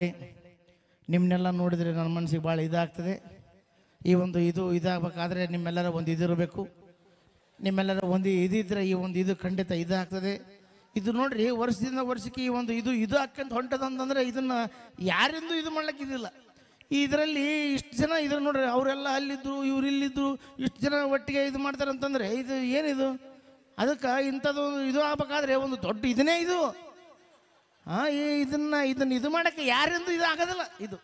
ನಿಮ್ಮನ್ನೆಲ್ಲ ನೋಡಿದರೆ ನನ್ನ ಮನಸ್ಸಿಗೆ ಭಾಳ ಇದಾಗ್ತದೆ. ಈ ಒಂದು ಇದಾಗಬೇಕಾದ್ರೆ ನಿಮ್ಮೆಲ್ಲರ ಒಂದು ಇದಿರಬೇಕು. ನಿಮ್ಮೆಲ್ಲರ ಒಂದು ಇದಿದ್ರೆ ಈ ಒಂದು ಇದು ಖಂಡಿತ ಇದಾಗ್ತದೆ. ಇದು ನೋಡ್ರಿ, ವರ್ಷದಿಂದ ವರ್ಷಕ್ಕೆ ಈ ಒಂದು ಇದು ಹಾಕಂತ ಹೊಂಟದಂತಂದ್ರೆ ಇದನ್ನು ಯಾರಿಂದು ಇದು ಮಾಡ್ಲಿಕ್ಕಿದಿಲ್ಲ. ಇದರಲ್ಲಿ ಇಷ್ಟು ಜನ ಇದ್ರ ನೋಡ್ರಿ, ಅವರೆಲ್ಲ ಅಲ್ಲಿದ್ದರು, ಇವ್ರು ಇಲ್ಲಿದ್ದರು, ಇಷ್ಟು ಜನ ಒಟ್ಟಿಗೆ ಇದು ಮಾಡ್ತಾರೆ ಅಂತಂದರೆ ಇದು ಏನಿದು? ಅದಕ್ಕೆ ಇಂಥದ್ದು ಇದು ಆಗ್ಬೇಕಾದ್ರೆ ಒಂದು ದೊಡ್ಡ ಇದನ್ನೇ ಇದು. ಇದನ್ನು ಇದು ಮಾಡೋಕ್ಕೆ ಯಾರಿಂದು ಇದು ಆಗೋದಿಲ್ಲ. ಇದು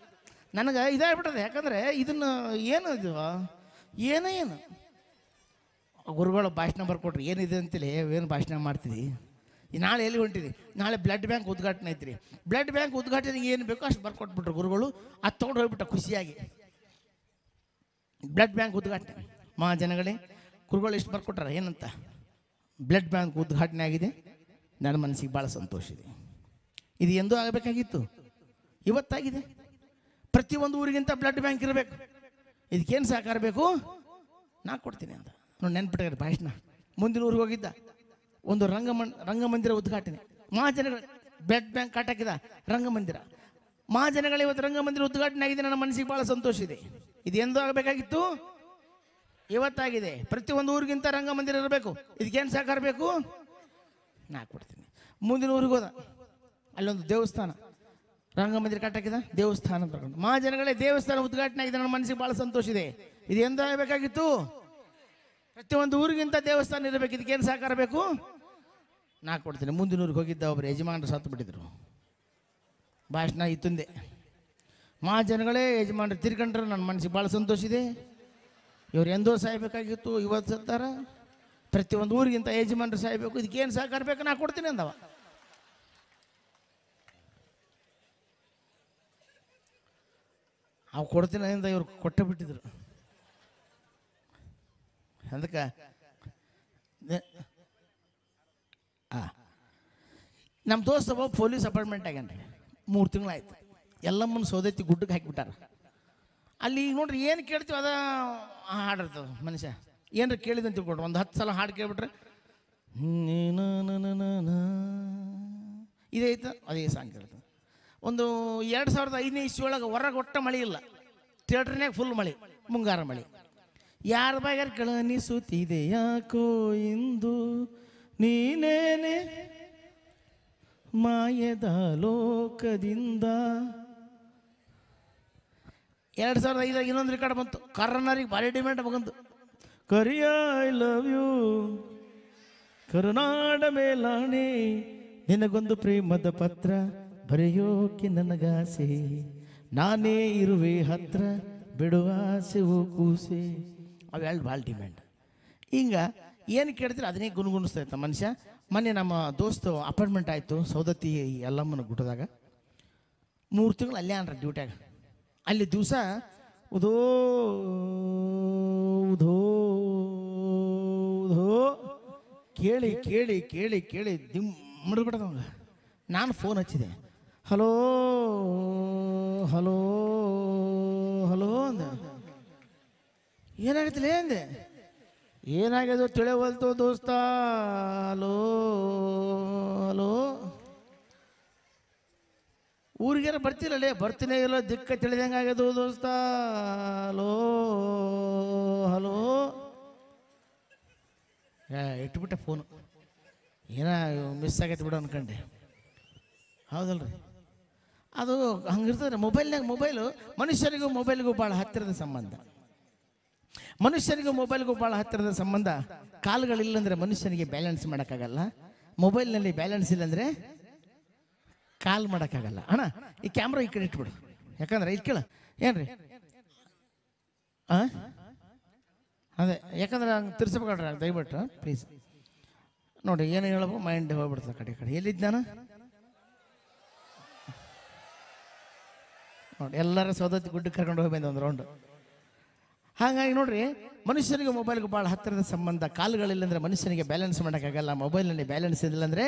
ನನಗೆ ಇದಾಗ್ಬಿಟ್ಟದೆ. ಯಾಕಂದರೆ ಇದನ್ನು ಏನು ಇದು ಏನು ಗುರುಗಳು ಭಾಷಣ ಬರ್ಕೊಟ್ರಿ, ಏನಿದೆ ಅಂತೇಳಿ ಏನು ಭಾಷಣ ಮಾಡ್ತೀವಿ. ನಾಳೆ ಎಲ್ಲಿ ಹೊಂಟಿರಿ? ನಾಳೆ ಬ್ಲಡ್ ಬ್ಯಾಂಕ್ ಉದ್ಘಾಟನೆ ಐತ್ರಿ. ಬ್ಲಡ್ ಬ್ಯಾಂಕ್ ಉದ್ಘಾಟನೆಗೆ ಏನು ಬೇಕೋ ಅಷ್ಟು ಬರ್ಕೊಟ್ಬಿಟ್ರು ಗುರುಗಳು. ಅದು ತೊಗೊಂಡು ಹೋಗ್ಬಿಟ್ಟ ಖುಷಿಯಾಗಿ. ಬ್ಲಡ್ ಬ್ಯಾಂಕ್ ಉದ್ಘಾಟನೆ ಜನಗಳೇ, ಗುರುಗಳು ಎಷ್ಟು ಬರ್ಕೊಟ್ಟಾರ ಏನಂತ? ಬ್ಲಡ್ ಬ್ಯಾಂಕ್ ಉದ್ಘಾಟನೆ ಆಗಿದೆ, ನನ್ನ ಮನಸ್ಸಿಗೆ ಭಾಳ ಸಂತೋಷ ಇದೆ. ಇದು ಎಂದೂ ಆಗಬೇಕಾಗಿತ್ತು, ಇವತ್ತಾಗಿದೆ. ಪ್ರತಿಯೊಂದು ಊರಿಗಿಂತ ಬ್ಲಡ್ ಬ್ಯಾಂಕ್ ಇರಬೇಕು. ಇದಕ್ಕೇನು ಸಹಕಾರ ಬೇಕು? ನಾ ಕೊಡ್ತೀನಿ ಅಂತ ನೋಡಿ ನೆನ್ಪಿಟ್ಟಾರೆ ಭಾಷಣ. ಮುಂದಿನ ಊರಿಗೆ ಹೋಗಿದ್ದ, ಒಂದು ರಂಗಮಂದಿರ ಉದ್ಘಾಟನೆ. ಮಹಾಜನಗಳ ಬ್ಲಡ್ ಬ್ಯಾಂಕ್ ಕಾಟಾಕಿದ ರಂಗಮಂದಿರ. ಮಹಾಜನಗಳ ಇವತ್ತು ರಂಗಮಂದಿರ ಉದ್ಘಾಟನೆ ಆಗಿದೆ, ನನ್ನ ಮನಸ್ಸಿಗೆ ಭಾಳ ಸಂತೋಷ ಇದೆ. ಇದು ಎಂದೂ ಆಗಬೇಕಾಗಿತ್ತು, ಇವತ್ತಾಗಿದೆ. ಪ್ರತಿಯೊಂದು ಊರಿಗಿಂತ ರಂಗಮಂದಿರ ಇರಬೇಕು. ಇದಕ್ಕೇನು ಸಹಕಾರ ಬೇಕು? ನಾ ಕೊಡ್ತೀನಿ. ಮುಂದಿನ ಊರಿಗೆ ಹೋದ, ಅಲ್ಲೊಂದು ದೇವಸ್ಥಾನ, ರಂಗಮಂದಿರ ಕಟ್ಟಾಕಿದ, ದೇವಸ್ಥಾನ ತಗೊಂಡು. ಮಹಾಜನಗಳೇ ದೇವಸ್ಥಾನ ಉದ್ಘಾಟನೆ ಆಗಿದೆ, ನನ್ನ ಮನಸ್ಸಿಗೆ ಭಾಳ ಸಂತೋಷ ಇದೆ. ಇದು ಎಂದೂ ಆಗಬೇಕಾಗಿತ್ತು. ಪ್ರತಿಯೊಂದು ಊರಿಗಿಂತ ದೇವಸ್ಥಾನ ಇರಬೇಕು. ಇದಕ್ಕೇನು ಸಹಕಾರ ಬೇಕು? ನಾ ಕೊಡ್ತೀನಿ. ಮುಂದಿನ ಊರಿಗೆ ಹೋಗಿದ್ದ ಒಬ್ಬರು ಯಜಮಾನರು ಸತ್ತು ಬಿಟ್ಟಿದ್ರು. ಭಾಷಣ ಇತ್ತಂದೆ. ಮಹಾಜನಗಳೇ ಯಜಮಾನರು ತಿರ್ಕೊಂಡ್ರೆ ನನ್ನ ಮನಸ್ಸಿಗೆ ಭಾಳ ಸಂತೋಷ ಇದೆ. ಇವ್ರು ಎಂದೋ ಸಾಯ್ಬೇಕಾಗಿತ್ತು, ಇವತ್ತು ಸತ್ತಾರ. ಪ್ರತಿಯೊಂದು ಊರಿಗಿಂತ ಯಜಮಾನರು ಸಾಯ್ಬೇಕು. ಇದಕ್ಕೇನು ಸಹಕಾರ ಬೇಕು? ನಾ ಕೊಡ್ತೀನಿ ಅಂದವ. ಅವು ಕೊಡ್ತೀನಿ ಅಂತ ಇವ್ರು ಕೊಟ್ಟು ಬಿಟ್ಟಿದ್ರು. ಅದಕ್ಕೆ ನಮ್ಮ ದೋಸ್ತ ಒಬ್ಬ ಪೊಲೀಸ್ ಅಪಾಯಿಂಟ್ಮೆಂಟ್ ಆಗ್ಯಾನ್ರಿ. 3 ತಿಂಗಳಾಯ್ತು. ಎಲ್ಲಮ್ಮನ ಸೌದತ್ತಿ ಗುಡ್ಡಕ್ಕೆ ಹಾಕಿಬಿಟ್ಟಾರ. ಅಲ್ಲಿ ಈಗ ನೋಡ್ರಿ, ಏನು ಕೇಳ್ತೀವಿ ಅದ ಹಾಡಿರ್ತದೆ. ಮನುಷ್ಯ ಏನಾರ ಕೇಳಿದಂತ ತಿಳ್ಕೊಡ್ರಿ, ಒಂದು 10 ಸಲ ಹಾಡು ಕೇಳ್ಬಿಟ್ರೆ ಇದೈತ ಅದೇ ಸಾಂಗ್ ಕೇಳ್ತದೆ. ಒಂದು 2005ನೇ ಇಸ್ವಿಯೊಳಗೆ ಹೊರಗೆ ಒಟ್ಟ ಮಳೆ ಇಲ್ಲ, ಥಿಯೇಟ್ರ್ನಾಗ ಫುಲ್ ಮಳೆ, ಮುಂಗಾರ ಮಳೆ. ಯಾರ ಬಾಗ್ಯಾರ ಕಳನಿಸುತ್ತಿದೆ ಯಾಕೋ ಇಂದು ನೀನೇನೆ ಮಾಯದ ಲೋಕದಿಂದ. 2005 ಇನ್ನೊಂದು ರೆಕಾರ್ಡ್ ಬಂತು, ಕರ್ನಾರಿಗೆ ಭಾರಿ ಡಿಮ್ಯಾಂಡ್ ಬಂತು. ಕರಿಯ ಐ ಲವ್ ಯು ಕರುನಾಡ ಮೇಲಾಣೆ, ನಿನಗೊಂದು ಪ್ರೇಮದ ಪತ್ರ ಬರೆಯೋಕೆ ನನಗಾಸೆ, ನಾನೇ ಇರುವೆ ಹತ್ರ ಬಿಡುವ ಆಸೆವು ಕೂಸೆ. ಅವೆರಡು ಭಾಳ ಡಿಮ್ಯಾಂಡ್. ಹಿಂಗ ಏನು ಕೇಳ್ತೀರ ಅದನ್ನೇ ಗುಣಗುಣಿಸ್ತಾ ಇರ್ತ ಮನುಷ್ಯ. ಮೊನ್ನೆ ನಮ್ಮ ದೋಸ್ತು ಅಪಾಯಿಂಟ್ಮೆಂಟ್ ಆಯಿತು ಸೌದತ್ತಿ ಎಲ್ಲಮ್ಮನ ಗುಡ್ಡದಾಗ. 3 ತಿಂಗಳು ಅಲ್ಲೇ ಅನ್ರ ಡ್ಯೂಟ್ಯಾಗ. ಅಲ್ಲಿ ದಿವಸ ಉದೋ ಉದೋ ಉದೋ ಕೇಳಿ ಕೇಳಿ ಕೇಳಿ ಕೇಳಿ ದಿಮ್ ಮುಡಿದ್ಬಿಟ್ಟದವಂಗ. ನಾನು ಫೋನ್ ಹಚ್ಚಿದೆ, ಹಲೋ ಹಲೋ ಹಲೋ ಅಂದೆ. ಏನಾಗತ್ತಿಲ್ಲ ಅಂದೆ. ಏನಾಗ್ಯದು ತಿಳಿವಲ್ತು ದೋಸ್ತ, ಹಲೋ ಹಲೋ. ಊರಿಗೇನ ಬರ್ತಿಲ್ಲಲೇ? ಬರ್ತೀನೇ ಇಲ್ಲ, ದಿಕ್ಕ ತಿಳಿದಂಗೆ ಆಗ್ಯದು ದೋಸ್ತ, ಹಲೋ ಹಲೋ. ಇಟ್ಬಿಟ್ಟೆ ಫೋನು. ಏನ ಮಿಸ್ ಆಗೈತೆ ಬಿಡು ಅನ್ಕಂಡೆ. ಹೌದಲ್ರಿ, ಅದು ಹಂಗಿರ್ತದೆ ಮೊಬೈಲು. ಮನುಷ್ಯನಿಗೂ ಮೊಬೈಲ್ಗೂ ಭಾಳ ಹತ್ತಿರದ ಸಂಬಂಧ. ಮನುಷ್ಯನಿಗೂ ಮೊಬೈಲ್ಗೂ ಭಾಳ ಹತ್ತಿರದ ಸಂಬಂಧ. ಕಾಲುಗಳಿಲ್ಲಂದ್ರೆ ಮನುಷ್ಯನಿಗೆ ಬ್ಯಾಲೆನ್ಸ್ ಮಾಡೋಕ್ಕಾಗಲ್ಲ. ಮೊಬೈಲ್ನಲ್ಲಿ ಬ್ಯಾಲೆನ್ಸ್ ಇಲ್ಲಂದರೆ ಕಾಲ್ ಮಾಡೋಕ್ಕಾಗಲ್ಲ. ಅಣ್ಣ ಈ ಕ್ಯಾಮ್ರಾ ಈ ಕಡೆ ಇಟ್ಬಿಡು, ಯಾಕಂದ್ರೆ ಇದು ಕೇಳ ಏನ್ರಿ ಅದೇ, ಯಾಕಂದ್ರೆ ಹಂಗೆ ತಿರ್ಸ್ಬೇಕಲ್ರಿ ದಯವಿಟ್ಟು ಪ್ಲೀಸ್. ನೋಡಿ ಏನು ಹೇಳಬೇಕು, ಮೈಂಡ್ ಹೋಗ್ಬಿಡ್ತದೆ ಕಡೆ ಕಡೆ. ಎಲ್ಲಿದ್ದು ನಾನು ನೋಡಿ ಎಲ್ಲರ ಸೌದತ್ತಿ ಗುಡ್ಡಕ್ಕೆ ಕರ್ಕೊಂಡು ಹೋಗಿ ಬಂದ ಒಂದು ರೌಂಡು. ಹಾಗಾಗಿ ನೋಡ್ರಿ, ಮನುಷ್ಯನಿಗೆ ಮೊಬೈಲ್ಗೂ ಭಾಳ ಹತ್ತಿರದ ಸಂಬಂಧ. ಕಾಲುಗಳಿಲ್ಲಂದ್ರೆ ಮನುಷ್ಯನಿಗೆ ಬ್ಯಾಲೆನ್ಸ್ ಮಾಡೋಕ್ಕಾಗಲ್ಲ. ಮೊಬೈಲ್ನಲ್ಲಿ ಬ್ಯಾಲೆನ್ಸ್ ಇಲ್ಲಂದರೆ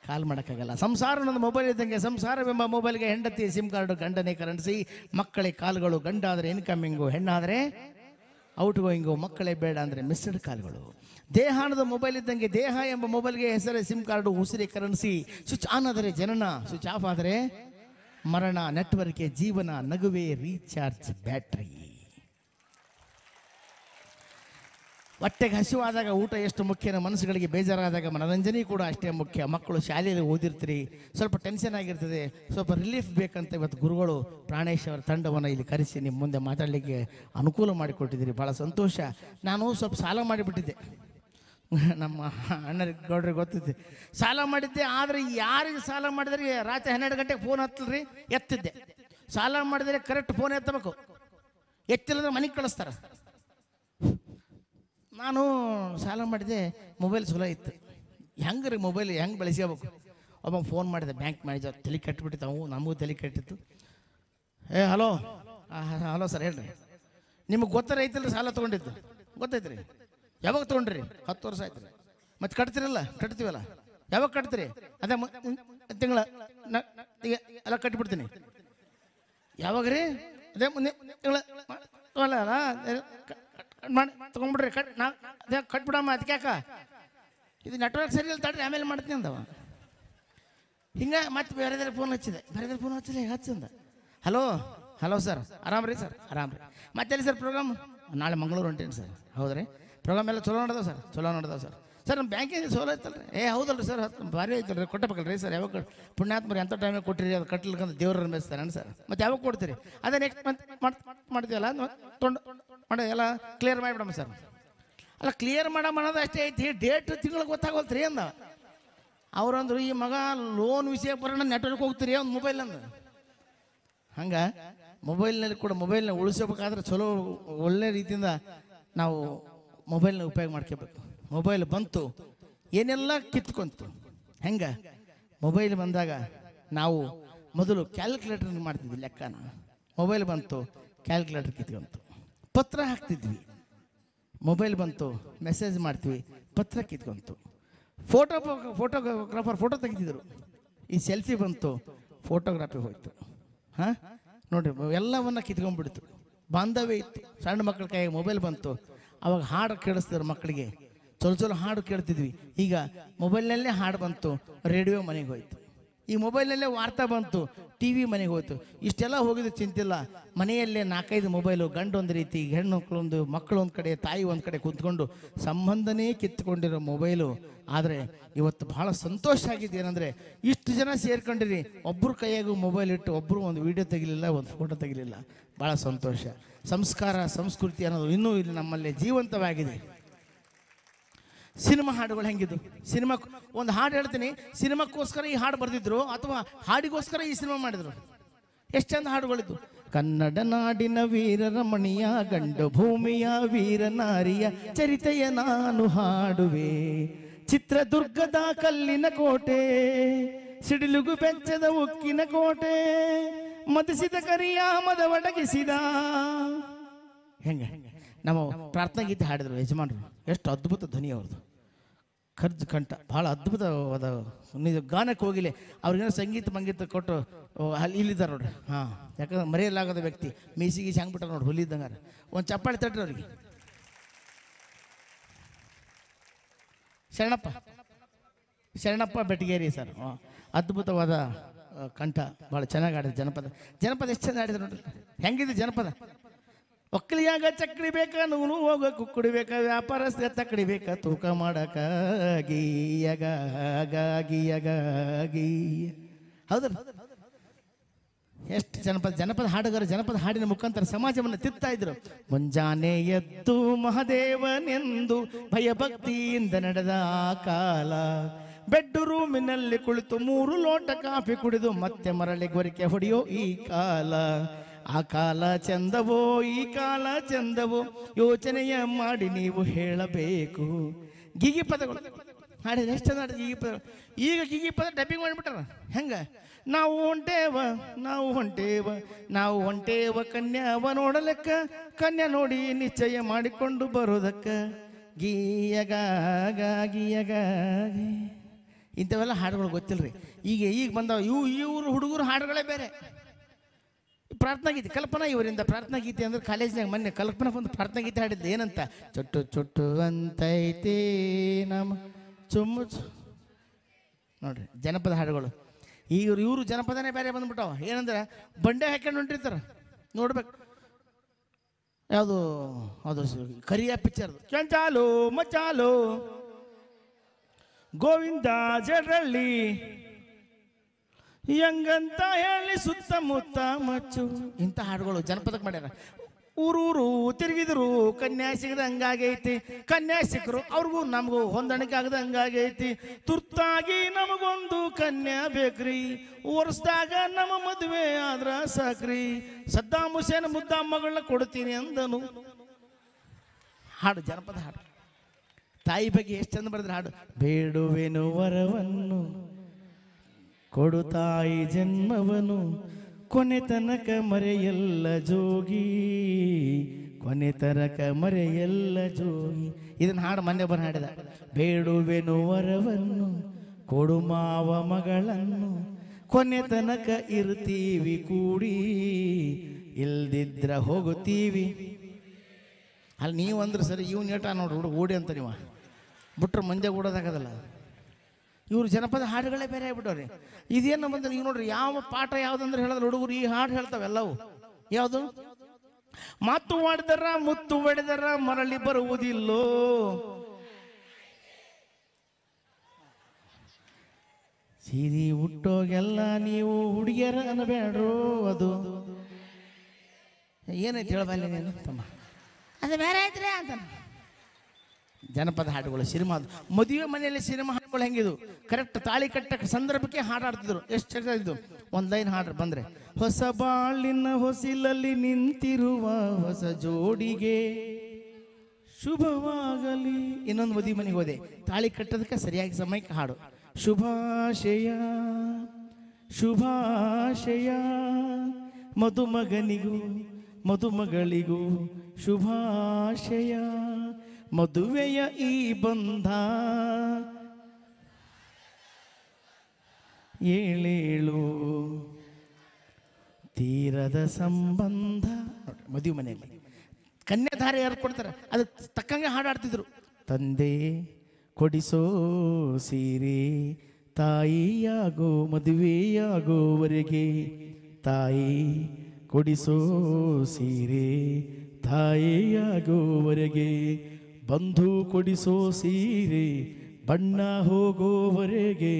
ಕಾಲ್ ಮಾಡೋಕ್ಕಾಗಲ್ಲ. ಸಂಸಾರ ಅನ್ನೋದು ಮೊಬೈಲ್ ಇದ್ದಂಗೆ. ಸಂಸಾರವೆಂಬ ಮೊಬೈಲ್ಗೆ ಹೆಂಡತಿ ಸಿಮ್ ಕಾರ್ಡು, ಗಂಡನೇ ಕರೆನ್ಸಿ, ಮಕ್ಕಳೇ ಕಾಲುಗಳು. ಗಂಡಾದರೆ ಇನ್ಕಮಿಂಗು, ಹೆಣ್ಣಾದರೆ ಔಟ್ ಗೋಯಿಂಗು, ಮಕ್ಕಳೇ ಬೇಡ ಅಂದರೆ ಮಿಸ್ಡ್ ಕಾಲ್ಗಳು. ದೇಹ ಅನ್ನೋದು ಮೊಬೈಲ್ ಇದ್ದಂಗೆ. ದೇಹ ಎಂಬ ಮೊಬೈಲ್ಗೆ ಹೆಸರೇ sim card, Usire currency. Switch on ಆದರೆ ಜನನ, ಸ್ವಿಚ್ ಆಫ್ ಆದರೆ ಮರಣ ನೆಟ್ವರ್ಕೆ ಜೀವನ ನಗುವೆ ರೀಚಾರ್ಜ್ ಬ್ಯಾಟ್ರಿ. ಹೊಟ್ಟೆಗೆ ಹಸಿವಾದಾಗ ಊಟ ಎಷ್ಟು ಮುಖ್ಯನೋ ಮನಸ್ಸುಗಳಿಗೆ ಬೇಜಾರಾದಾಗ ಮನರಂಜನೆ ಕೂಡ ಅಷ್ಟೇ ಮುಖ್ಯ. ಮಕ್ಕಳು ಶಾಲೆಯಲ್ಲಿ ಓದಿರ್ತೀರಿ, ಸ್ವಲ್ಪ ಟೆನ್ಷನ್ ಆಗಿರ್ತದೆ, ಸ್ವಲ್ಪ ರಿಲೀಫ್ ಬೇಕಂತ ಇವತ್ತು ಗುರುಗಳು ಪ್ರಾಣೇಶ್ ಅವರ ತಂಡವನ್ನು ಇಲ್ಲಿ ಕರೆಸಿ ನಿಮ್ಮ ಮುಂದೆ ಮಾತಾಡಲಿಕ್ಕೆ ಅನುಕೂಲ ಮಾಡಿಕೊಟ್ಟಿದ್ದೀರಿ. ಭಾಳ ಸಂತೋಷ. ನಾನು ಸ್ವಲ್ಪ ಸಾಲ ಮಾಡಿಬಿಟ್ಟಿದ್ದೆ, ನಮ್ಮ ಅಣ್ಣರಿಗೆ ಗೌಡ್ರಿಗೆ ಗೊತ್ತಿದ್ದೆ, ಸಾಲ ಮಾಡಿದ್ದೆ. ಆದರೆ ಯಾರಿಗೆ ಸಾಲ ಮಾಡಿದ್ರೆ ರಾತ್ರಿ 12 ಗಂಟೆಗೆ ಫೋನ್ ಹತ್ತಲ್ರಿ, ಎತ್ತಿದ್ದೆ. ಸಾಲ ಮಾಡಿದರೆ ಕರೆಕ್ಟ್ ಫೋನ್ ಎತ್ತಬೇಕು, ಎತ್ತಿಲ್ಲದ್ರೆ ಮನೆಗೆ ಕಳಿಸ್ತಾರೆ. ನಾನು ಸಾಲ ಮಾಡಿದೆ, ಮೊಬೈಲ್ ಚಲೋ ಇತ್ತು. ಹೆಂಗೆ ರೀ ಮೊಬೈಲ್ ಹೆಂಗೆ ಬಳಸ್ಕೋಬೇಕು? ಒಬ್ಬ ಫೋನ್ ಮಾಡಿದೆ, ಬ್ಯಾಂಕ್ ಮ್ಯಾನೇಜರ್, ತಲೆ ಕಟ್ಟಿಬಿಟ್ಟಿತ್ತು. ಅವು ನಮಗೂ ತಲೆ ಕಟ್ಟಿತ್ತು. ಹಲೋ ಹಲೋ ಸರ್ ಹೇಳ್ರಿ, ನಿಮಗೆ ಗೊತ್ತೈತಿಲ್ಲ ಸಾಲ ತೊಗೊಂಡಿದ್ದು? ಗೊತ್ತೈತ್ರಿ. ಯಾವಾಗ ತೊಗೊಂಡ್ರಿ? 10 ವರ್ಷ ಆಯ್ತು ರೀ. ಮತ್ತೆ ಕಟ್ತೀರಲ್ಲ? ಕಟ್ತೀವಲ್ಲ. ಯಾವಾಗ ಕಟ್ತೀರಿ? ಅದೇ ತಿಂಗಳ ಎಲ್ಲ ಕಟ್ಟಿಬಿಡ್ತೀನಿ. ಯಾವಾಗ ರೀ? ಅದೇ ಮುಂದೆ ತಿಂಗಳ ಮಾಡಿ ತೊಗೊಂಡ್ಬಿಡ್ರಿ. ಅದೇ ಕಟ್ಬಿಡಮ್ಮ. ಅದಕ್ಕೆ ಯಾಕ ಇದು ನೆಟ್ವರ್ಕ್ ಸರಿ ಇಲ್ಲ ತಡ್ರಿ, ಆಮೇಲೆ ಮಾಡ್ತೀನಿ ಅಂದವ. ಹಿಂಗೆ ಮತ್ತೆ ಬೇರೆದಾರೆ ಫೋನ್ ಹಚ್ಚಿದೆ, ಹಚ್ಚಂದ. ಹಲೋ ಹಲೋ ಸರ್, ಆರಾಮ್ ರೀ ಸರ್? ಆರಾಮ್ ರೀ. ಮತ್ತೆಲ್ಲಿ ಸರ್ ಪ್ರೋಗ್ರಾಮ್? ನಾಳೆ ಮಂಗಳೂರು ಹೊಂಟೇನಿ ಸರ್. ಹೌದ್ರಿ? ಪ್ರೋಗ್ರಾಮ್ ಎಲ್ಲ ಚಲೋ ನಡೆದಾವ ಸರ್? ಚಲೋ ನಡೆದಾವ ಸರ್. ಸರ್ ನಮ್ಮ ಬ್ಯಾಂಕಿಂಗ್ ಚಲೋ ಐತಲ್ರಿ? ಹೌದಲ್ರಿ ಸರ್, ಭಾರಿ ಐತಲ್ರಿ, ಕೊಟ್ಟಬೇಕಲ್ರಿ ಸರ್? ಯಾವಾಗ ಪುಣ್ಯಾತ್ಮರಿ ಎಂಥ ಟೈಮಿಗೆ ಕೊಟ್ಟಿರಿ, ಅದು ಕಟ್ಲಿಕ್ಕಂತ ದೇವ್ರನ್ನ ಮೇಯಿಸ್ತಾನೆ ಸರ್. ಮತ್ತೆ ಯಾವಾಗ ಕೊಡ್ತೀರಿ? ಅದೇ ನೆಕ್ಸ್ಟ್ ಮಂತ್ ಮಾಡ್ತೀವಲ್ಲ, ಮಾಡಿ ಎಲ್ಲ ಕ್ಲಿಯರ್ ಮಾಡಿಬಿಡಮ್ಮ ಸರ್. ಅಲ್ಲ ಕ್ಲಿಯರ್ ಮಾಡಮ್ಮ ಅನ್ನೋದು ಅಷ್ಟೇ ಐತಿ, ಡೇಟ್ ತಿಂಗಳಿಗೆ ಗೊತ್ತಾಗೋಲ್ತ್ರಿ ಅಂದ. ಅವ್ರಂದ್ರು ಈ ಮಗ ಲೋನ್ ವಿಷಯ ಬರೋಣ ನೆಟ್ವರ್ಕ್ ಹೋಗ್ತೀರಿ ಒಂದು ಮೊಬೈಲ್ ಅಂದ. ಹಂಗೆ ಮೊಬೈಲ್ನಲ್ಲಿ ಕೂಡ ಮೊಬೈಲ್ನ ಉಳಿಸಬೇಕಾದ್ರೆ ಚಲೋ ಒಳ್ಳೆ ರೀತಿಯಿಂದ ನಾವು ಮೊಬೈಲ್ನ ಉಪಯೋಗ ಮಾಡ್ಕೋಬೇಕು. ಮೊಬೈಲ್ ಬಂತು, ಏನೆಲ್ಲ ಕಿತ್ಕೊಂತು. ಹೆಂಗೆ ಮೊಬೈಲ್ ಬಂದಾಗ ನಾವು ಮೊದಲು ಕ್ಯಾಲ್ಕುಲೇಟರ್ ಮಾಡ್ತಿದ್ವಿ ಲೆಕ್ಕನ. ಮೊಬೈಲ್ ಬಂತು, ಕ್ಯಾಲ್ಕುಲೇಟರ್ ಕಿತ್ಕೊಂತು. ಪತ್ರ ಹಾಕ್ತಿದ್ವಿ, ಮೊಬೈಲ್ ಬಂತು, ಮೆಸೇಜ್ ಮಾಡ್ತೀವಿ, ಪತ್ರ ಕಿತ್ಕೊಂತು. ಫೋಟೋಗ್ರಾಫರ್ ಫೋಟೋ ತೆಗಿತಿದ್ರು, ಈ ಸೆಲ್ಫಿ ಬಂತು, ಫೋಟೋಗ್ರಾಫಿ ಹೋಯ್ತು. ಹಾಂ ನೋಡಿರಿ, ಎಲ್ಲವನ್ನ ಕಿತ್ಕೊಂಡ್ಬಿಡ್ತು. ಬಾಂಧವ್ಯ ಇತ್ತು. ಸಣ್ಣ ಮಕ್ಕಳ ಕೈಗೆ ಮೊಬೈಲ್ ಬಂತು, ಅವಾಗ ಹಾಡು ಕೇಳಿಸ್ತಿದ್ರು ಮಕ್ಕಳಿಗೆ, ಚಲೋ ಹಾಡು ಕೇಳ್ತಿದ್ವಿ. ಈಗ ಮೊಬೈಲ್ನಲ್ಲೇ ಹಾಡು ಬಂತು, ರೇಡಿಯೋ ಮನೆಗೆ ಹೋಯ್ತು. ಈ ಮೊಬೈಲ್ನಲ್ಲೇ ವಾರ್ತಾ ಬಂತು, ಟಿ ವಿ ಮನೆಗೆ ಹೋಯ್ತು. ಇಷ್ಟೆಲ್ಲ ಹೋಗಿದ್ದು ಚಿಂತಿಲ್ಲ. ಮನೆಯಲ್ಲೇ 4-5 ಮೊಬೈಲು, ಗಂಡು ಒಂದು ರೀತಿ, ಹೆಣ್ಣು ಮಕ್ಕಳೊಂದು, ಮಕ್ಕಳು ಒಂದು ಕಡೆ, ತಾಯಿ ಒಂದು ಕಡೆ ಕೂತ್ಕೊಂಡು ಸಂಬಂಧನೇ ಕಿತ್ತುಕೊಂಡಿರೋ ಮೊಬೈಲು. ಆದರೆ ಇವತ್ತು ಭಾಳ ಸಂತೋಷ ಆಗಿದೆ ಏನಂದರೆ, ಇಷ್ಟು ಜನ ಸೇರ್ಕೊಂಡಿರಿ, ಒಬ್ಬರು ಕೈಯಾಗೂ ಮೊಬೈಲ್ ಇಟ್ಟು ಒಬ್ಬರು ಒಂದು ವಿಡಿಯೋ ತೆಗಿಲಿಲ್ಲ, ಒಂದು ಫೋಟೋ ತೆಗಿಲಿಲ್ಲ. ಭಾಳ ಸಂತೋಷ. ಸಂಸ್ಕಾರ ಸಂಸ್ಕೃತಿ ಅನ್ನೋದು ಇನ್ನೂ ಇಲ್ಲಿ ನಮ್ಮಲ್ಲಿ ಜೀವಂತವಾಗಿದೆ. ಸಿನಿಮಾ ಹಾಡುಗಳು ಹೆಂಗಿದ್ದು? ಸಿನಿಮಾ ಒಂದು ಹಾಡು ಹೇಳ್ತೀನಿ, ಸಿನಿಮಾಕ್ಕೋಸ್ಕರ ಈ ಹಾಡು ಬರೆದಿದ್ರು ಅಥವಾ ಹಾಡಿಗೋಸ್ಕರ ಈ ಸಿನಿಮಾ ಮಾಡಿದ್ರು. ಎಷ್ಟು ಚಂದ ಹಾಡುಗಳಿದ್ದು. ಕನ್ನಡ ನಾಡಿನ ವೀರರಮಣಿಯ, ಗಂಡು ಭೂಮಿಯ ವೀರನಾರಿಯ ಚರಿತೆಯ ನಾನು ಹಾಡುವೆ. ಚಿತ್ರದುರ್ಗದ ಕಲ್ಲಿನ ಕೋಟೆ, ಸಿಡಿಲುಗು ಬೆಚ್ಚದ ಉಕ್ಕಿನ ಕೋಟೆ, ಮದಿಸಿದ ಕರಿಯ ಮದ ಒಡಗಿಸಿದ. ಹೆಂಗೆ ನಾವು ಪ್ರಾರ್ಥನಾ ಗೀತೆ ಹಾಡಿದ್ರು ಯಜಮಾನರು. ಎಷ್ಟು ಅದ್ಭುತ ಧ್ವನಿ ಅವ್ರದ್ದು, ಖರ್ಜು ಕಂಠ, ಭಾಳ ಅದ್ಭುತವಾದ. ನೀವು ಗಾನಕ್ಕೆ ಹೋಗಿಲ್ಲ, ಅವ್ರಿಗೇನೋ ಸಂಗೀತ ಮಂಗೀತ ಕೊಟ್ಟು ಅಲ್ಲಿ ಇಲ್ಲಿದ್ದಾರೆ ನೋಡ್ರಿ. ಹಾಂ, ಯಾಕಂದ್ರೆ ಮರೆಯಲಾಗದ ವ್ಯಕ್ತಿ. ಮೀಸಿಗೆ ಹಂಗ್ಬಿಟ್ಟ ನೋಡ್ರಿ, ಹುಲಿದ್ದಂಗಾರ. ಒಂದು ಚಪ್ಪಾಳೆ ತಟ್ರಿ ಅವ್ರಿಗೆ. ಶರಣಪ್ಪ ಬೆಟಗೇರಿ ಸರ್, ಅದ್ಭುತವಾದ ಕಂಠ, ಭಾಳ ಚೆನ್ನಾಗಿ ಆಡಿದ್ರು. ಜನಪದ ಎಷ್ಟು ಚೆಂದ ಆಡಿದ್ರು ನೋಡ್ರಿ. ಹೆಂಗಿದೆ ಜನಪದ? ಒಕ್ಕಲಿಯಾಗ ಚಕ್ಕಡಿ ಬೇಕಾ, ನೂನು ಹೋಗ ಕುಕ್ಕುಡಿ ಬೇಕಾ, ವ್ಯಾಪಾರಸ್ಥ ತಕ್ಕಡಿ ಬೇಕಾ, ತೂಕ ಮಾಡಕ ಗೀಯಗ ಹೌದಲ್ಲ? ಎಷ್ಟು ಜನಪದ ಹಾಡುಗಾರ ಜನಪದ ಹಾಡಿನ ಮುಖಾಂತರ ಸಮಾಜವನ್ನು ತಿತ್ತಾ ಇದ್ರು. ಮುಂಜಾನೆ ಎದ್ದು ಮಹಾದೇವನೆಂದು ಭಯಭಕ್ತಿಯಿಂದ ನಡೆದ ಆ ಕಾಲ, ಬೆಡ್ ರೂಮಿನಲ್ಲಿ ಕುಳಿತು 3 ಲೋಟ ಕಾಫಿ ಕುಡಿದು ಮತ್ತೆ ಮರಳಿ ಗೊರಿಕೆ ಹೊಡೆಯೋ ಈ ಕಾಲ. ಆ ಕಾಲ ಚಂದವೋ ಈ ಕಾಲ ಚಂದವೋ, ಯೋಚನೆಯ ಮಾಡಿ ನೀವು ಹೇಳಬೇಕು. ಗೀಗಿ ಪದಗಳು ಹಾಡಿದ್ರೆ ಎಷ್ಟು ಚಂದ ಗೀಗಿ ಪದಗಳು. ಈಗ ಗೀಗಿ ಪದ ಡಬ್ಬಿಂಗ್ ಮಾಡಿಬಿಟ್ಟಾರ. ಹೆಂಗೆ? ನಾವು ಹೊಂಟೇವ ಕನ್ಯಾವ ನೋಡಲೆಕ್ಕ, ಕನ್ಯಾ ನೋಡಿ ನಿಶ್ಚಯ ಮಾಡಿಕೊಂಡು ಬರೋದಕ್ಕ. ಗೀಯಗ ಇಂಥವೆಲ್ಲ ಹಾಡುಗಳು ಗೊತ್ತಿಲ್ಲರಿ. ಈಗ ಬಂದವ ಇವರು ಹುಡುಗರು ಹಾಡುಗಳೇ ಬೇರೆ. ಪ್ರಾರ್ಥನಾ ಗೀತೆ ಕಲ್ಪನಾ ಇವರಿಂದ ಪ್ರಾರ್ಥನಾ ಗೀತೆ ಅಂದ್ರೆ ಕಾಲೇಜ್ನಾಗ ಮೊನ್ನೆ ಕಲ್ಪನಾ ಬಂದು ಪ್ರಾರ್ಥನಾ ಗೀತೆ ಹಾಡಿದ್ದು. ಏನಂತ? ಚೊಟ್ಟು ಅಂತೈತೆ ನಮ್ಮ ಚುಮ್ಮು ನೋಡ್ರಿ, ಜನಪದ ಹಾಡುಗಳು. ಈಗ ಇವರು ಜನಪದನೇ ಬೇರೆ ಬಂದ್ಬಿಟ್ಟವ. ಏನಂದ್ರೆ ಬಂಡೆ ಹಾಕೊಂಡು ಹೊಂಟಿರ್ತಾರೆ ನೋಡ್ಬೇಕು. ಯಾವುದು ಅದು ಕರಿಯ ಪಿಕ್ಚರ್, ಕೆಂಚಾಲು ಮಚಾಲು ಗೋವಿಂದ ಜಡ್ರಳ್ಳಿ ಹೆಂಗಂತ ಹೇಳಿ ಸುತ್ತಮುತ್ತ ಮಚ್ಚು, ಇಂಥ ಹಾಡುಗಳು ಜನಪದಕ್ಕೆ ಮಾಡ್ಯಾರ. ಊರೂರು ತಿರುಗಿದ್ರು ಕನ್ಯಾ ಸಿಗದ ಹಂಗಾಗೈತಿ, ಕನ್ಯಾ ಸಿಕ್ಕರು ಅವ್ರಿಗೂ ನಮಗೂ ಹೊಂದಾಣಿಕೆ ಆಗದ ಹಂಗಾಗೈತಿ. ತುರ್ತಾಗಿ ನಮಗೊಂದು ಕನ್ಯಾ ಬೇಕ್ರಿ, ವರ್ಷದಾಗ ನಮ್ಮ ಮದುವೆ ಆದ್ರ ಸಾಕ್ರಿ, ಸದ್ದಾಂ ಹುಸೇನ್ ಮುದ್ದ ಮಗಳನ್ನ ಕೊಡ್ತೀನಿ ಅಂದನು. ಹಾಡು ಜನಪದ ಹಾಡು. ತಾಯಿ ಬಗ್ಗೆ ಎಷ್ಟು ಚಂದ ಬರೆದ್ರೆ ಹಾಡು. ಬೇಡುವೆನು ವರವನ್ನು ಕೊಡು ತಾಯಿ ಜನ್ಮವನು, ಕೊನೆ ತನಕ ಮರೆಯಲ್ಲ ಜೋಗಿ, ಕೊನೆ ತನಕ ಮರೆಯಲ್ಲ ಜೋಗಿ. ಇದನ್ನ ಹಾಡು ಮೊನ್ನೆ ಬರ ಹಾಡಿದ. ಬೇಡುವೆನು ವರವನ್ನು ಕೊಡು ಮಾವ ಮಗಳನ್ನು, ಕೊನೆ ತನಕ ಇರ್ತೀವಿ ಕೂಡಿ, ಇಲ್ದಿದ್ರ ಹೋಗುತ್ತೀವಿ. ಅಲ್ಲಿ ನೀವು ಅಂದ್ರೆ ಸರಿ, ಇವ್ ನೇಟ ನೋಡ್ರಿ ಹುಡುಗ ಓಡಿ ಅಂತ ನೀವು ಬಿಟ್ರೆ ಮಂದೆ ಓಡೋದಾಗದಲ್ಲ. ಇವ್ರು ಜನಪದ ಹಾಡುಗಳೇ ಬೇರೆ ಆಗ್ಬಿಟ್ಟವ್ರಿ. ಇದೇನು ಬಂದ್ರೆ ಈಗ ನೋಡ್ರಿ, ಯಾವ ಪಾಠ ಯಾವ್ದಂದ್ರೆ ಹೇಳಿದ್ರೆ ಹುಡುಗರು ಈ ಹಾಡು ಹೇಳ್ತಾವೆಲ್ಲವು. ಯಾವುದು? ಮಾತು ಮಾಡಿದರ ಮುತ್ತು ಹೊಡೆದರ ಮರಳಿ ಬರುವುದಿಲ್ಲೋ, ಸೀದಿ ಹುಟ್ಟೋಗೆಲ್ಲ ನೀವು ಹುಡುಗಿಯರ ಅನ್ನಬೇಡ್ರು. ಅದು ಏನೈತಿ ಹೇಳಬಲ್ಲ ನೀನು ತಮ್ಮ, ಅದು ಬೇರೆ ಐತ್ರಿ ಅಂತ. ಜನಪದ ಹಾಡುಗಳು, ಸಿನಿಮಾ, ಮದುವೆ ಮನೆಯಲ್ಲಿ ಸಿನಿಮಾ ಹಾಡುಗಳು ಹೆಂಗಿದ್ವು, ಕರೆಕ್ಟ್ ತಾಳಿ ಕಟ್ಟ ಸಂದರ್ಭಕ್ಕೆ ಹಾಡಾಡ್ತಿದ್ರು. ಎಷ್ಟು ಚೆನ್ನಾಗಿದ್ದು. ಒಂದು ಲೈನ್ ಹಾಡ್ರು ಬಂದ್ರೆ, ಹೊಸ ಬಾಳಿನ ಹೊಸಿಲಲ್ಲಿ ನಿಂತಿರುವ ಹೊಸ ಜೋಡಿಗೆ ಶುಭವಾಗಲಿ. ಇನ್ನೊಂದು ಮದುವೆ ಮನೆಗೆ ಹೋದೆ, ತಾಳಿ ಕಟ್ಟೋದಕ್ಕೆ ಸರಿಯಾಗಿ ಸಮಯಕ್ಕೆ ಹಾಡು. ಶುಭಾಶಯ ಶುಭಾಶಯ ಮದುಮಗನಿಗೂ ಮದುಮಗಳಿಗೂ ಶುಭಾಶಯ, ಮದುವೆಯ ಈ ಬಂಧ ಏಳೇಳು ತೀರದ ಸಂಬಂಧ. ಮದುವೆ ಮನೆಯಲ್ಲಿ ಕನ್ಯಾಧಾರೆ ಯಾರು ಕೊಡ್ತಾರೆ, ಅದು ತಕ್ಕಂಗೆ ಹಾಡಾಡ್ತಿದ್ರು. ತಂದೆ ಕೊಡಿಸೋ ಸೀರೆ ತಾಯಿಯಾಗೋ ಮದುವೆಯಾಗೋವರೆಗೆ, ತಾಯಿ ಕೊಡಿಸೋ ಸೀರೆ ತಾಯಿಯಾಗೋವರೆಗೆ, ಬಂಧು ಕೊಡಿಸೋ ಸೀರೆ ಬಣ್ಣ ಹೋಗೋವರೆಗೆ,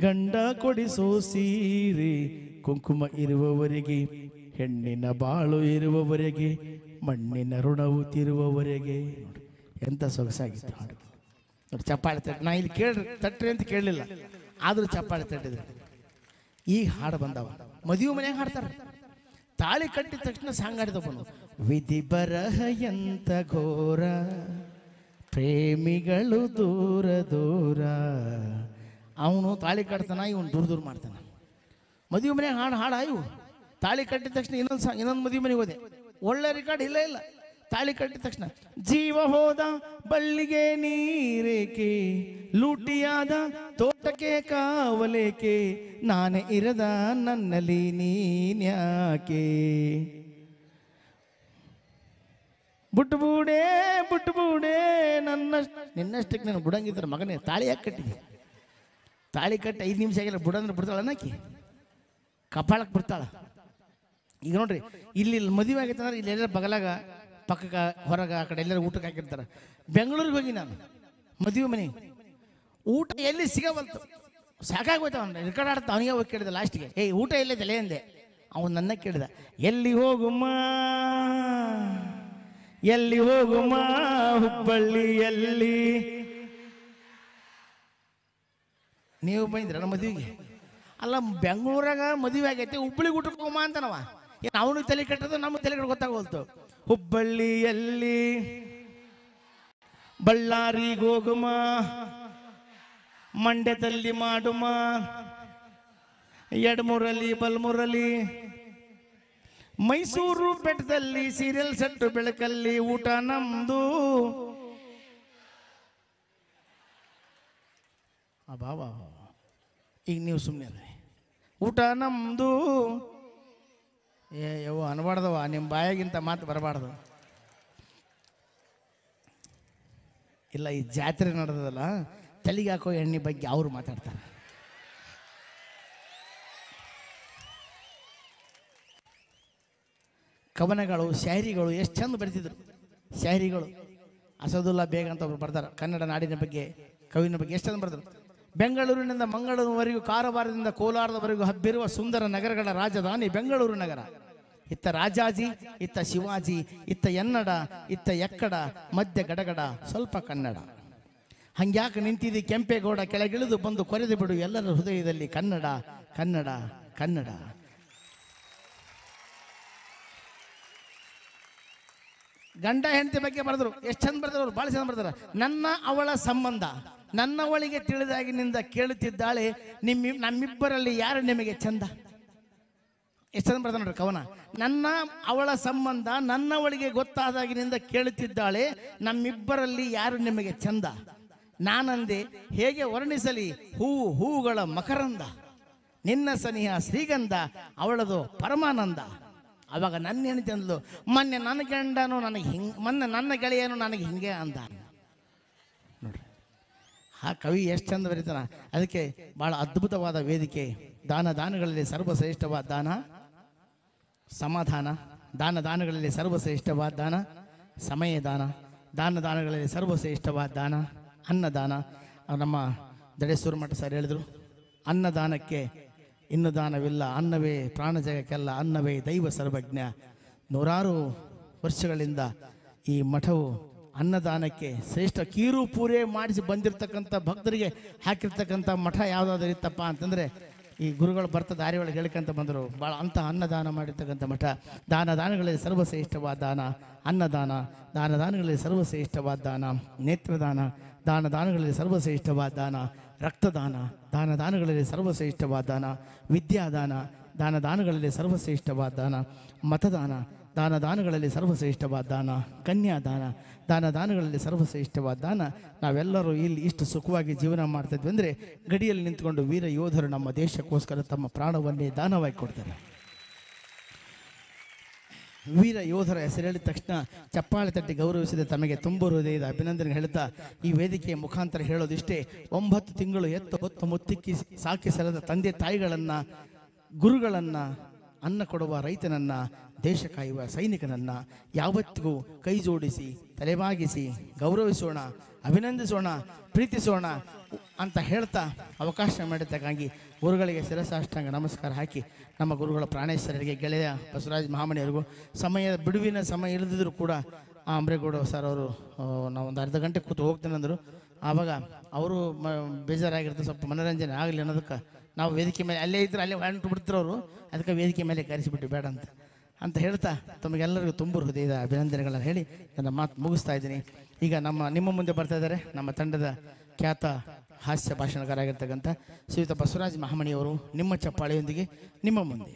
ಗಂಡ ಕೊಡಿಸೋ ಸೀರೆ ಕುಂಕುಮ ಇರುವವರೆಗೆ, ಹೆಣ್ಣಿನ ಬಾಳು ಇರುವವರೆಗೆ, ಮಣ್ಣಿನ ಋಣವು ತಿರುವವರೆಗೆ. ಎಂಥ ಸೊಗಸಾಗಿತ್ತು ಹಾಡು ನೋಡಿ. ಚಪ್ಪಾಳೆ ತಟ್ಟಿ, ನಾ ಇಲ್ಲಿ ಕೇಳ್ರಿ ತಟ್ರಿ ಅಂತ ಕೇಳಲಿಲ್ಲ, ಆದರೂ ಚಪ್ಪಾಳೆ ತಟ್ಟಿದ್ರು. ಈಗ ಹಾಡು ಬಂದವ, ಮದುವೆ ಮನೆಯಾಗ ಹಾಡ್ತಾರೆ. ತಾಳಿ ಕಟ್ಟಿದ ತಕ್ಷಣ ಸಾಂಗ್ ಹಾಡಿದವನು, ವಿಧಿ ಬರಹ ಎಂತ ಘೋರ, ಪ್ರೇಮಿಗಳು ದೂರ ದೂರ. ಅವನು ತಾಳಿ ಕಟ್ತಾನ, ಇವನು ದೂರ ದೂರ ಮಾಡ್ತಾನ. ಮದುವೆ ಮನೆಯಾಗ ಹಾಡು ಇವು. ತಾಳಿ ಕಟ್ಟಿದ ತಕ್ಷಣ ಇನ್ನೊಂದು ಮದುವೆ ಮನೆಗೆ ಹೋದೆ, ಒಳ್ಳೆ ರೆಕಾರ್ಡ್ ಇಲ್ಲ. ತಾಳಿ ಕಟ್ಟಿದ ತಕ್ಷಣ ಜೀವ ಹೋದ ಬಳ್ಳಿಗೆ ನೀರೇಕೆ, ಲೂಟಿಯಾದ ತೋಟಕ್ಕೆ ಕಾವಲೇಕೆ, ನಾನೇ ಇರದ ನನ್ನಲ್ಲಿ ನೀನ್ಯಾಕೆ, ಬುಟ್ಬೂಡೆ ಬುಟ್ಬೂಡೆ ನಿನ್ನಷ್ಟಕ್ಕೆ ನಾನು ಬುಡಂಗಿದ್ರೆ ಮಗನೇ ತಾಳಿ ಯಾಕೆ ಕಟ್ಟಿದೆ. ತಾಳಿ ಕಟ್ಟಿ 5 ನಿಮಿಷ ಆಗಿಲ್ಲ, ಬುಡಂದ್ರೆ ಬಿಡ್ತಾಳ ನಾಕಿ, ಕಪಾಳಕ್ಕೆ ಬಿಡ್ತಾಳ. ಈಗ ನೋಡ್ರಿ, ಇಲ್ಲಿ ಮದುವೆ ಆಗೈತೆ ಅಂದ್ರೆ ಇಲ್ಲೆಲ್ಲ ಬಗಲಾಗ ಪಕ್ಕಕ್ಕೆ ಹೊರಗೆ ಆ ಕಡೆ ಎಲ್ಲರೂ ಊಟಕ್ಕೆ ಹಾಕಿರ್ತಾರೆ. ಬೆಂಗಳೂರಿಗೆ ಹೋಗಿ ನಾನು ಮದುವೆ ಮನೆ, ಊಟ ಎಲ್ಲಿ ಸಿಗವಲ್ತು, ಸಾಕಾಗೋಯ್ತು. ಅವ್ನು ರೆಕಾರ್ಡ್ ಆಡ್ತಾ ಅವನಿಗೆ ಹೋಗಿ ಕೇಳಿದ ಲಾಸ್ಟಿಗೆ, ಊಟ ಎಲ್ಲೇ ತಲೆ ಅಂದೆ. ಅವನು ನನ್ನ ಕೇಳಿದ, ಎಲ್ಲಿ ಹೋಗುಮ್ಮ ಎಲ್ಲಿ ಹೋಗುಮ್ಮ ಹುಬ್ಬಳ್ಳಿಯಲ್ಲಿ. ನೀವು ಬಂದಿದ್ರ ನಮ್ಮ ಮದುವೆಗೆ? ಅಲ್ಲ, ಬೆಂಗಳೂರಾಗ ಮದುವೆ ಆಗೈತೆ, ಹುಬ್ಬಳ್ಳಿಗೆ ಊಟಕ್ಕೆ ಹೋಗಮ್ಮ ಅಂತನವ. ಏನು ಅವನು ತಲೆ ಕೆಟ್ಟದ್ದು, ನಮ್ಮ ತಲೆ ಕೆಟ್ಟ ಗೊತ್ತಾಗೋಲ್ತು. ಹುಬ್ಬಳ್ಳಿಯಲ್ಲಿ ಬಳ್ಳಾರಿಗೆ ಹೋಗುಮ, ಮಂಡ್ಯದಲ್ಲಿ ಮಾಡುಮ, ಎಡಮೂರಲ್ಲಿ ಬಲ್ಮೂರಲ್ಲಿ, ಮೈಸೂರು ಬೆಟ್ಟದಲ್ಲಿ ಸೀರಿಯಲ್ ಸೆಟ್ಟು ಬೆಳಕಲ್ಲಿ ಊಟ ನಮ್ದು. ಬಾಬಾ, ಈಗ ನೀವು ಸುಮ್ಮನೆ ಊಟ ನಮ್ದು. ಯವ್ವ ಅನ್ಬಾರ್ದವ, ನಿಮ್ಮ ಬಾಯಾಗಿಂತ ಮಾತು ಬರಬಾರ್ದು. ಇಲ್ಲ, ಈ ಜಾತ್ರೆ ನಡೆದಲ್ಲ, ತಲೆಗೆ ಹಾಕೋ ಎಣ್ಣೆ ಬಗ್ಗೆ ಅವ್ರು ಮಾತಾಡ್ತಾರೆ. ಕವನಗಳು, ಶಾಯರಿಗಳು ಎಷ್ಟು ಚಂದ ಬರೆದಿದ್ರು. ಶಾಯರಿಗಳು ಅಸದುಲ್ಲಾ ಬೇಗ್ ಅಂತ ಒಬ್ರು ಬರ್ತಾರೆ, ಕನ್ನಡ ನಾಡಿನ ಬಗ್ಗೆ, ಕವಿನ ಬಗ್ಗೆ ಎಷ್ಟು ಚಂದ ಬರೆದರು. ಬೆಂಗಳೂರಿನಿಂದ ಮಂಗಳೂರಿನವರೆಗೂ, ಕಾರವಾರದಿಂದ ಕೋಲಾರದವರೆಗೂ ಹಬ್ಬಿರುವ ಸುಂದರ ನಗರಗಳ ರಾಜಧಾನಿ ಬೆಂಗಳೂರು ನಗರ. ಇತ್ತ ರಾಜಾಜಿ, ಇತ್ತ ಶಿವಾಜಿ, ಇತ್ತ ಎನ್ನಡ, ಇತ್ತ ಎಕ್ಕಡ, ಮಧ್ಯ ಗಡಗಡ, ಸ್ವಲ್ಪ ಕನ್ನಡ. ಹಂಗ್ಯಾಕೆ ನಿಂತಿದ್ದಿ ಕೆಂಪೇಗೌಡ, ಕೆಳಗಿಳಿದು ಬಂದು ಕೊರೆದು ಬಿಡು ಎಲ್ಲರ ಹೃದಯದಲ್ಲಿ ಕನ್ನಡ ಕನ್ನಡ ಕನ್ನಡ. ಗಂಡ ಹೆಂಡತಿ ಬಗ್ಗೆ ಬರೆದ್ರು, ಎಷ್ಟು ಚಂದ ಬರ್ತಾರೆ ಅವ್ರು, ಭಾಳ ಚಂದ ಬರ್ತಾರೆ. ನನ್ನ ಅವಳ ಸಂಬಂಧ ನನ್ನವಳಿಗೆ ತಿಳಿದಾಗಿನಿಂದ ಕೇಳುತ್ತಿದ್ದಾಳೆ, ನಮ್ಮಿಬ್ಬರಲ್ಲಿ ಯಾರು ನಿಮಗೆ ಚಂದ. ಎಷ್ಟು ಚಂದ ಬರ್ತಾರೆ ನೋಡ್ರಿ ಕವನ. ನನ್ನ ಅವಳ ಸಂಬಂಧ ನನ್ನವಳಿಗೆ ಗೊತ್ತಾದಾಗಿನಿಂದ ಕೇಳುತ್ತಿದ್ದಾಳೆ, ನಮ್ಮಿಬ್ಬರಲ್ಲಿ ಯಾರು ನಿಮಗೆ ಚಂದ. ನಾನಂದೆ ಹೇಗೆ ವರ್ಣಿಸಲಿ ಹೂವುಗಳ ಮಕರಂದ, ನಿನ್ನ ಸನಿಹ ಶ್ರೀಗಂಧ, ಅವಳದು ಪರಮಾನಂದ. ಅವಾಗ ನನ್ನ ಹೆಂಡತಿ ಅಂದ್ಲು, ಮೊನ್ನೆ ನನ್ನ ಗಂಡನು ನನಗೆ ಮೊನ್ನೆ ನನ್ನ ಗೆಳೆಯನು ನನಗೆ ಹಿಂಗೆ ಅಂದ. ನೋಡ್ರಿ ಆ ಕವಿ ಎಷ್ಟು ಚಂದ ಬರೀತಾನ. ಅದಕ್ಕೆ ಭಾಳ ಅದ್ಭುತವಾದ ವೇದಿಕೆ. ದಾನಗಳಲ್ಲಿ ಸರ್ವಶ್ರೇಷ್ಠವಾದ ದಾನ ಸಮಾಧಾನ, ದಾನಗಳಲ್ಲಿ ಸರ್ವಶ್ರೇಷ್ಠವಾದ ದಾನ ಸಮಯ ದಾನ, ದಾನಗಳಲ್ಲಿ ಸರ್ವಶ್ರೇಷ್ಠವಾದ ದಾನ ಅನ್ನದಾನ. ನಮ್ಮ ದಡೇಶ್ವರ ಮಠ ಸರ್ ಹೇಳಿದ್ರು, ಅನ್ನದಾನಕ್ಕೆ ಇನ್ನು ದಾನವಿಲ್ಲ, ಅನ್ನವೇ ಪ್ರಾಣ ಜಗಕ್ಕೆಲ್ಲ, ಅನ್ನವೇ ದೈವ ಸರ್ವಜ್ಞ. ನೂರಾರು ವರ್ಷಗಳಿಂದ ಈ ಮಠವು ಅನ್ನದಾನಕ್ಕೆ ಶ್ರೇಷ್ಠ. ಕೀರು ಪೂರೆ ಮಾಡಿಸಿ ಬಂದಿರತಕ್ಕಂಥ ಭಕ್ತರಿಗೆ ಹಾಕಿರ್ತಕ್ಕಂಥ ಮಠ ಯಾವುದಾದ್ರೂ ಇತ್ತಪ್ಪ ಅಂತಂದರೆ ಈ ಗುರುಗಳು ಬರ್ತಾ ದಾರಿ ಒಳಗೆ ಹೇಳ್ಕೊಂತ ಬಂದರು. ಭಾಳ ಅಂಥ ಅನ್ನದಾನ ಮಾಡಿರ್ತಕ್ಕಂಥ ಮಠ. ದಾನಗಳಲ್ಲಿ ಸರ್ವಶ್ರೇಷ್ಠವಾದ ದಾನ ಅನ್ನದಾನ, ದಾನಗಳಲ್ಲಿ ಸರ್ವಶ್ರೇಷ್ಠವಾದ ದಾನ ನೇತ್ರದಾನ, ದಾನಗಳಲ್ಲಿ ಸರ್ವಶ್ರೇಷ್ಠವಾದ ದಾನ ರಕ್ತದಾನ, ದಾನಗಳಲ್ಲಿ ಸರ್ವಶ್ರೇಷ್ಠವಾದ ದಾನ ವಿದ್ಯಾದಾನ, ದಾನಗಳಲ್ಲಿ ಸರ್ವಶ್ರೇಷ್ಠವಾದ ದಾನ ಮತದಾನ, ದಾನಗಳಲ್ಲಿ ಸರ್ವಶ್ರೇಷ್ಠವಾದ ದಾನ ಕನ್ಯಾದಾನ, ದಾನಗಳಲ್ಲಿ ಸರ್ವಶ್ರೇಷ್ಠವಾದ ದಾನ. ನಾವೆಲ್ಲರೂ ಇಲ್ಲಿ ಇಷ್ಟು ಸುಖವಾಗಿ ಜೀವನ ಮಾಡ್ತಿದ್ವಿ ಅಂದರೆ ಗಡಿಯಲ್ಲಿ ನಿಂತ್ಕೊಂಡು ವೀರ ಯೋಧರು ನಮ್ಮ ದೇಶಕ್ಕೋಸ್ಕರ ತಮ್ಮ ಪ್ರಾಣವನ್ನೇ ದಾನವಾಗಿ ಕೊಡ್ತಾರೆ. ವೀರ ಯೋಧರ ಹೆಸರು ಹೇಳಿದ ತಕ್ಷಣ ಚಪ್ಪಾಳೆ ತಟ್ಟಿ ಗೌರವಿಸಿದ ತಮಗೆ ತುಂಬ ಹೃದಯದ ಅಭಿನಂದನೆ ಹೇಳ್ತಾ ಈ ವೇದಿಕೆಯ ಮುಖಾಂತರ ಹೇಳೋದಿಷ್ಟೇ. 9 ತಿಂಗಳು ಎತ್ತು ಹೊತ್ತು ಮುತ್ತಿಕ್ಕಿ ಸಾಕಿ ಸಲದ ತಂದೆ ತಾಯಿಗಳನ್ನು, ಗುರುಗಳನ್ನು, ಅನ್ನ ಕೊಡುವ ರೈತನನ್ನು, ದೇಶ ಕಾಯುವ ಸೈನಿಕನನ್ನು ಯಾವತ್ತಿಗೂ ಕೈ ಜೋಡಿಸಿ ತಲೆಬಾಗಿಸಿ ಗೌರವಿಸೋಣ, ಅಭಿನಂದಿಸೋಣ, ಪ್ರೀತಿಸೋಣ ಅಂತ ಹೇಳ್ತಾ ಅವಕಾಶ ಮಾಡಿದ್ದಕ್ಕಾಗಿ ಗುರುಗಳಿಗೆ ಶಿರಸಾಷ್ಟಾಂಗ ನಮಸ್ಕಾರ ಹಾಕಿ ನಮ್ಮ ಗುರುಗಳ ಪ್ರಾಣೇಶ್ವರರಿಗೆ, ಗೆಳೆಯ ಬಸವರಾಜ ಮಹಾಮಣಿಯವರಿಗೂ ಬಿಡುವಿನ ಸಮಯ ಇಳಿದಿದ್ರು ಕೂಡ ಅಂಬ್ರೇಗೌಡ ಸರ್ ಅವರು ನಾವು ಒಂದು ಅರ್ಧ ಗಂಟೆ ಕೂತು ಹೋಗ್ತೇನೆ ಅಂದರು. ಆವಾಗ ಅವರು ಬೇಜಾರಾಗಿರ್ತಾರೆ, ಸ್ವಲ್ಪ ಮನೋರಂಜನೆ ಆಗಲಿ ಅನ್ನೋದಕ್ಕೆ ನಾವು ವೇದಿಕೆ ಮೇಲೆ ಅಲ್ಲೇ ಇದ್ರೆ ಅಲ್ಲೇ ಹೊಂಟು ಬಿಡ್ತಾರೆ ಅವರು. ಅದಕ್ಕೆ ವೇದಿಕೆ ಮೇಲೆ ಕರೆಸಿಬಿಟ್ಟು ಬೇಡ ಅಂತ ಹೇಳ್ತಾ ತಮಗೆಲ್ಲರಿಗೂ ತುಂಬ ಹೃದಯದ ಅಭಿನಂದನೆಗಳನ್ನು ಹೇಳಿ ನನ್ನ ಮಾತು ಮುಗಿಸ್ತಾ ಇದ್ದೀನಿ. ಈಗ ನಿಮ್ಮ ಮುಂದೆ ಬರ್ತಾ ಇದ್ದಾರೆ ನಮ್ಮ ತಂಡದ ಖ್ಯಾತ ಹಾಸ್ಯ ಭಾಷಣಗಾರಾಗಿರ್ತಕ್ಕಂಥ ಶ್ರೀಯುತ ಬಸವರಾಜ ಮಹಾಮಣಿಯವರು ನಿಮ್ಮ ಚಪ್ಪಾಳೆಯೊಂದಿಗೆ ನಿಮ್ಮ ಮುಂದೆ.